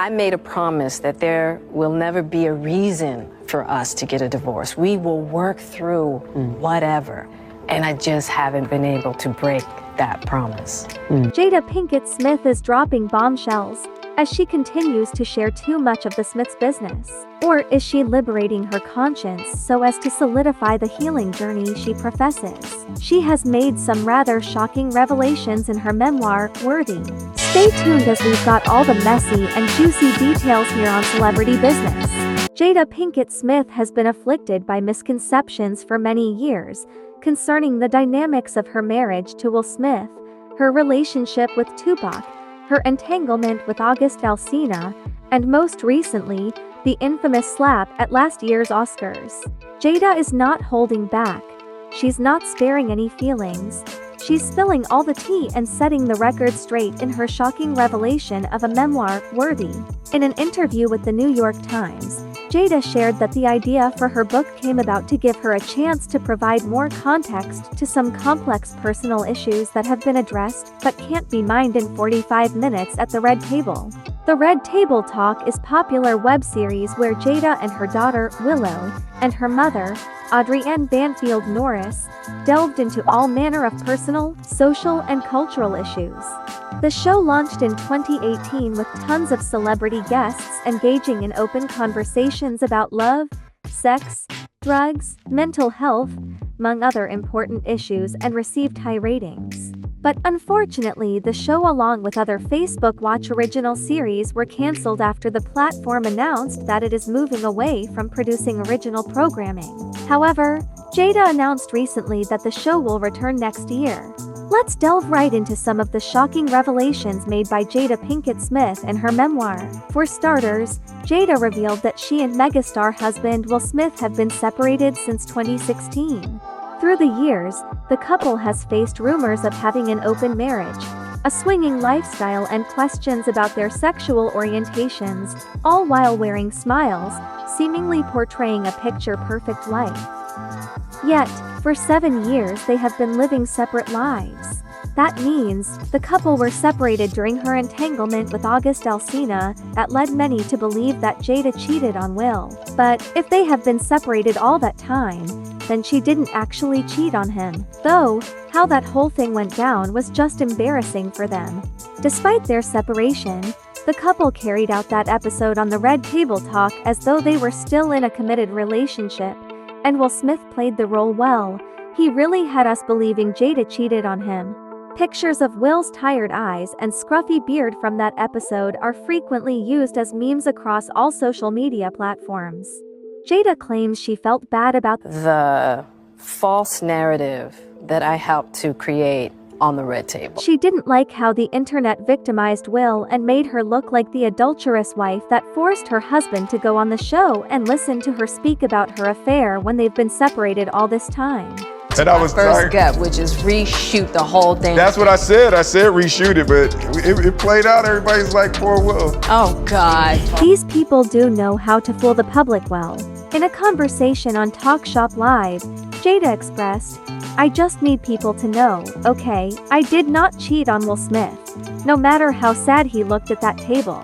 I made a promise that there will never be a reason for us to get a divorce. We will work through whatever. And I just haven't been able to break that promise. Jada Pinkett Smith is dropping bombshells as she continues to share too much of the Smiths' business. Or is she liberating her conscience so as to solidify the healing journey she professes? She has made some rather shocking revelations in her memoir, Worthy. Stay tuned as we've got all the messy and juicy details here on Celebrity Business. Jada Pinkett Smith has been afflicted by misconceptions for many years concerning the dynamics of her marriage to Will Smith, her relationship with Tupac, her entanglement with August Alsina, and most recently, the infamous slap at last year's Oscars. Jada is not holding back. She's not sparing any feelings. She's spilling all the tea and setting the record straight in her shocking revelation of a memoir, Worthy. In an interview with the New York Times, Jada shared that the idea for her book came about to give her a chance to provide more context to some complex personal issues that have been addressed but can't be mined in 45 minutes at the Red Table. The Red Table Talk is a popular web series where Jada and her daughter, Willow, and her mother, Audrey Ann Banfield Norris, delved into all manner of personal, social, and cultural issues. The show launched in 2018 with tons of celebrity guests engaging in open conversations about love, sex, drugs, mental health, among other important issues, and received high ratings. But unfortunately, the show along with other Facebook Watch original series were cancelled after the platform announced that it is moving away from producing original programming. However, Jada announced recently that the show will return next year. Let's delve right into some of the shocking revelations made by Jada Pinkett Smith in her memoir. For starters, Jada revealed that she and megastar husband Will Smith have been separated since 2016. Through the years, the couple has faced rumors of having an open marriage, a swinging lifestyle, and questions about their sexual orientations, all while wearing smiles, seemingly portraying a picture-perfect life. Yet, for 7 years they have been living separate lives. That means, the couple were separated during her entanglement with August Alsina that led many to believe that Jada cheated on Will. But, if they have been separated all that time, then she didn't actually cheat on him. Though, how that whole thing went down was just embarrassing for them. Despite their separation, the couple carried out that episode on the Red Table Talk as though they were still in a committed relationship, and Will Smith played the role well. He really had us believing Jada cheated on him. Pictures of Will's tired eyes and scruffy beard from that episode are frequently used as memes across all social media platforms. Jada claims she felt bad about The false narrative that I helped to create on the Red Table. She didn't like how the internet victimized Will and made her look like the adulterous wife that forced her husband to go on the show and listen to her speak about her affair when they've been separated all this time. And I was first gut, which is reshoot the whole thing. That's what I said. I said reshoot it, but it played out. Everybody's like, poor Will. Oh, God. These people do know how to fool the public well. In a conversation on Talk Shop Live, Jada expressed, "I just need people to know, okay, I did not cheat on Will Smith, no matter how sad he looked at that table."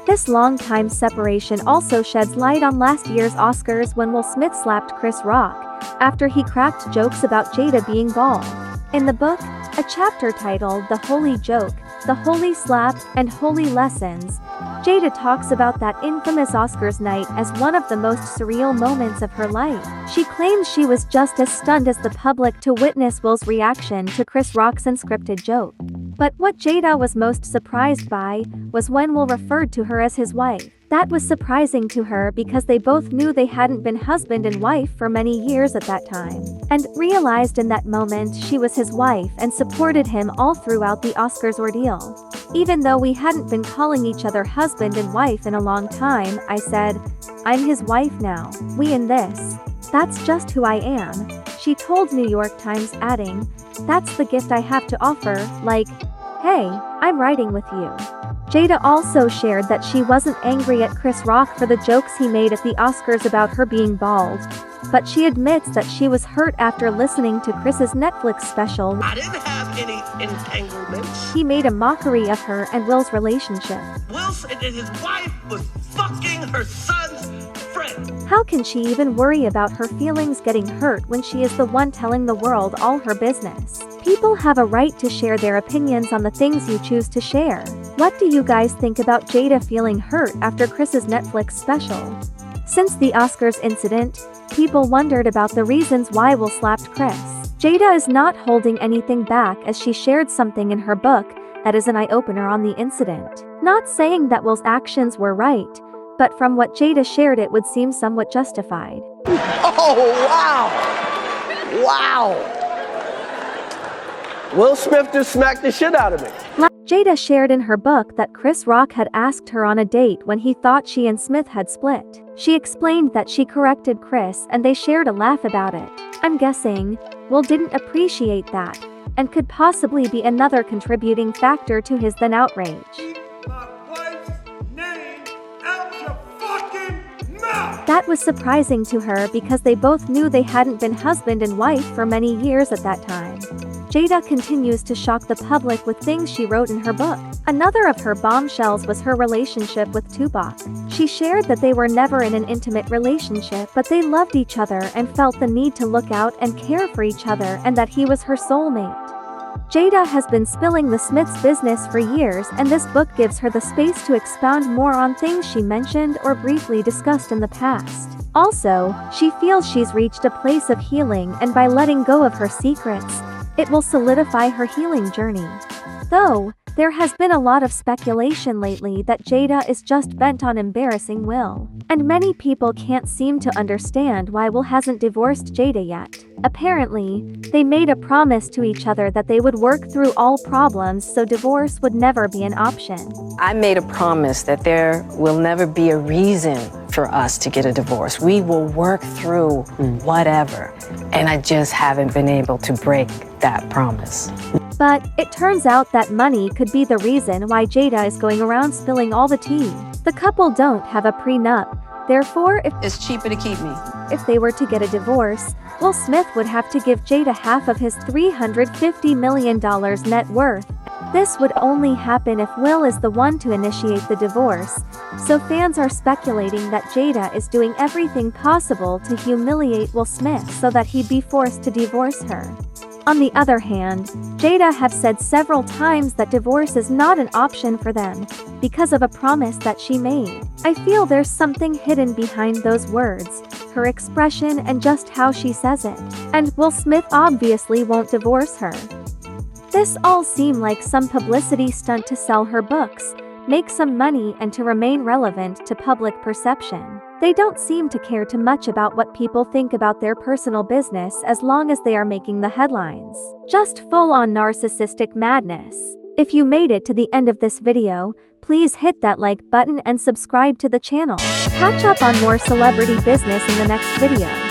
This long-time separation also sheds light on last year's Oscars when Will Smith slapped Chris Rock after he cracked jokes about Jada being bald. In the book, a chapter titled The Holy Joke, The Holy Slap, and Holy Lessons, Jada talks about that infamous Oscars night as one of the most surreal moments of her life. She claims she was just as stunned as the public to witness Will's reaction to Chris Rock's unscripted joke. But what Jada was most surprised by was when Will referred to her as his wife. That was surprising to her because they both knew they hadn't been husband and wife for many years at that time, and realized in that moment she was his wife and supported him all throughout the Oscars ordeal. "Even though we hadn't been calling each other husband and wife in a long time, I said, I'm his wife now. We in this. That's just who I am," she told New York Times, adding, "That's the gift I have to offer, like, hey, I'm riding with you." Jada also shared that she wasn't angry at Chris Rock for the jokes he made at the Oscars about her being bald, but she admits that she was hurt after listening to Chris's Netflix special. I didn't have any entanglements. He made a mockery of her and Will's relationship. Wilson and his wife was fucking her son's friend. How can she even worry about her feelings getting hurt when she is the one telling the world all her business? People have a right to share their opinions on the things you choose to share. What do you guys think about Jada feeling hurt after Chris's Netflix special? Since the Oscars incident, people wondered about the reasons why Will slapped Chris. Jada is not holding anything back as she shared something in her book that is an eye-opener on the incident. Not saying that Will's actions were right, but from what Jada shared it would seem somewhat justified. Oh, wow. Wow. Will Smith just smacked the shit out of me. Jada shared in her book that Chris Rock had asked her on a date when he thought she and Smith had split. She explained that she corrected Chris and they shared a laugh about it. I'm guessing Will didn't appreciate that and could possibly be another contributing factor to his then outrage. That was surprising to her because they both knew they hadn't been husband and wife for many years at that time. Jada continues to shock the public with things she wrote in her book. Another of her bombshells was her relationship with Tupac. She shared that they were never in an intimate relationship, but they loved each other and felt the need to look out and care for each other and that he was her soulmate. Jada has been spilling the Smiths' business for years, and this book gives her the space to expound more on things she mentioned or briefly discussed in the past. Also, she feels she's reached a place of healing, and by letting go of her secrets, it will solidify her healing journey. Though, there has been a lot of speculation lately that Jada is just bent on embarrassing Will. And many people can't seem to understand why Will hasn't divorced Jada yet. Apparently, they made a promise to each other that they would work through all problems so divorce would never be an option. I made a promise that there will never be a reason for us to get a divorce. We will work through whatever. And I just haven't been able to break that promise. But it turns out that money could be the reason why Jada is going around spilling all the tea. The couple don't have a prenup. Therefore, It's cheaper to keep me. if they were to get a divorce, Will Smith would have to give Jada half of his $350 million net worth. This would only happen if Will is the one to initiate the divorce, so fans are speculating that Jada is doing everything possible to humiliate Will Smith so that he'd be forced to divorce her. On the other hand, Jada have said several times that divorce is not an option for them because of a promise that she made. I feel there's something hidden behind those words, her expression and just how she says it. And Will Smith obviously won't divorce her. This all seemed like some publicity stunt to sell her books, make some money and to remain relevant to public perception. They don't seem to care too much about what people think about their personal business as long as they are making the headlines. Just full-on narcissistic madness. If you made it to the end of this video, please hit that like button and subscribe to the channel. Catch up on more celebrity business in the next video.